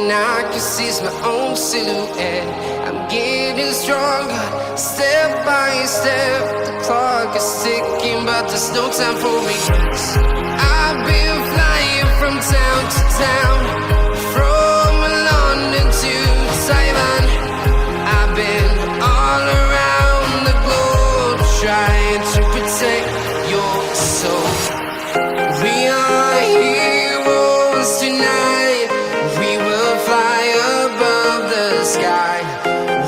thing I can see is my own silhouette. I'm getting stronger, step by step. The clock is ticking, but there's no time for regrets. I've been flying from town to town, from London to Taiwan. I've been all around the globe, trying to protect your soul. We are heroes tonight. We will fly above the sky.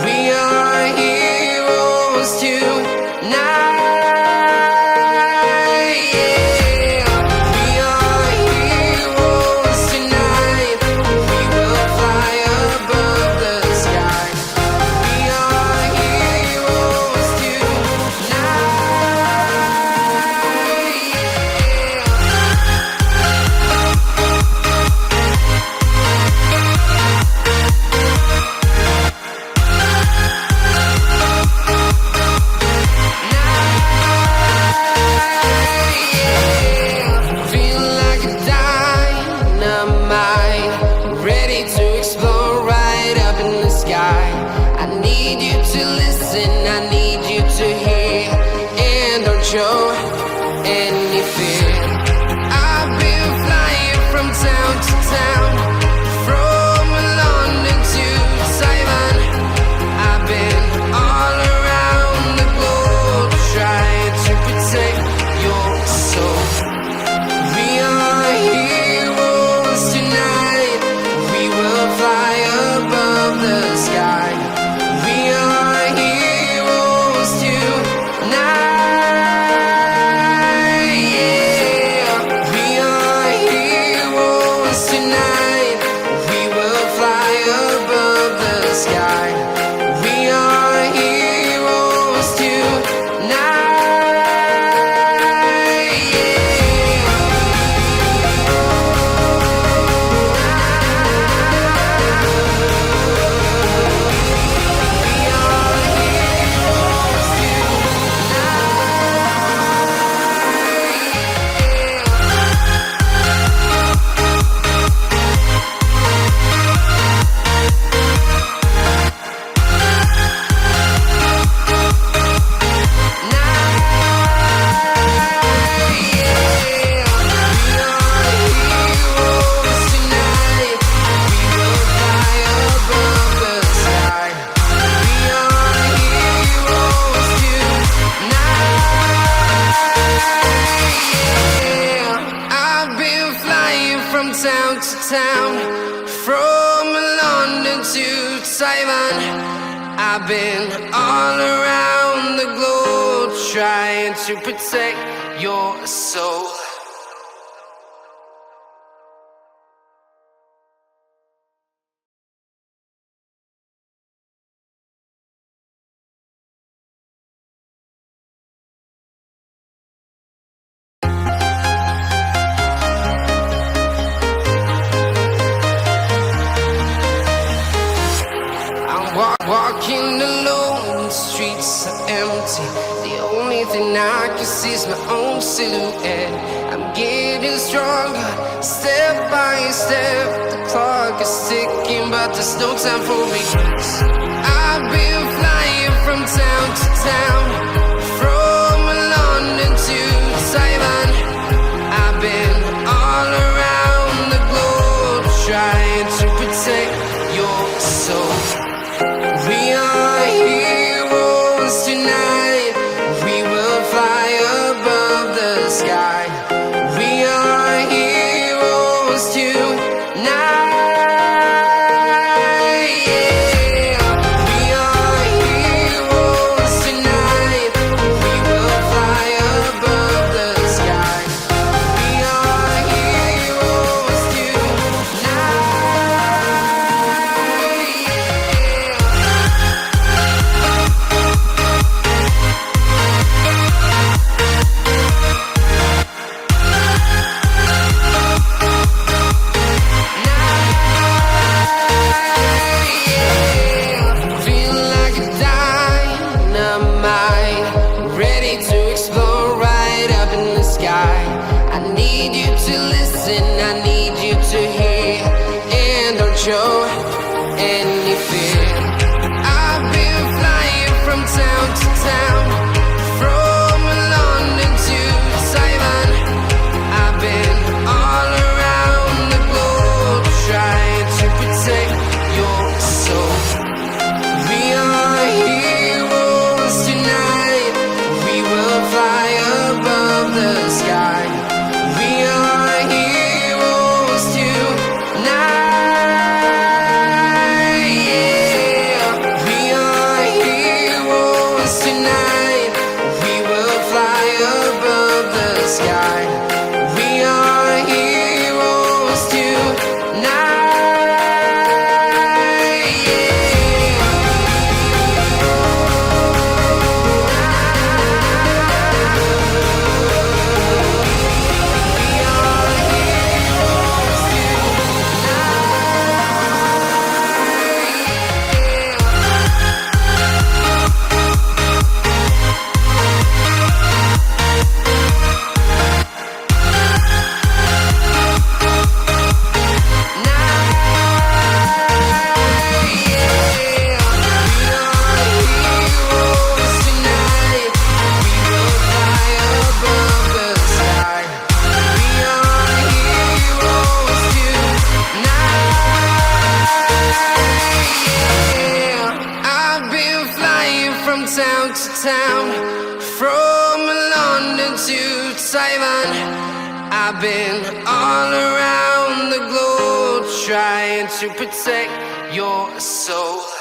We are heroes tonight. Show any fear. I've been flying from town to town, from London to Taiwan. I've been all around the globe, trying to protect your soul. We are heroes tonight. We will fly above the sky. We are heroes tonight. Town to town, from London to Taiwan. I've been all around the globe, trying to protect your soul. Walking alone, the streets are empty. The only thing I can see is my own silhouette. I'm getting stronger, step by step. The clock is ticking, but there's no time for regrets. I've been flying from town to town, from London to Taiwan. I've been all around the globe, trying to protect your soul. We are heroes tonight. We will fly above the sky. We are heroes tonight. town to town, from London to Taiwan. I've been all around the globe trying to protect your soul.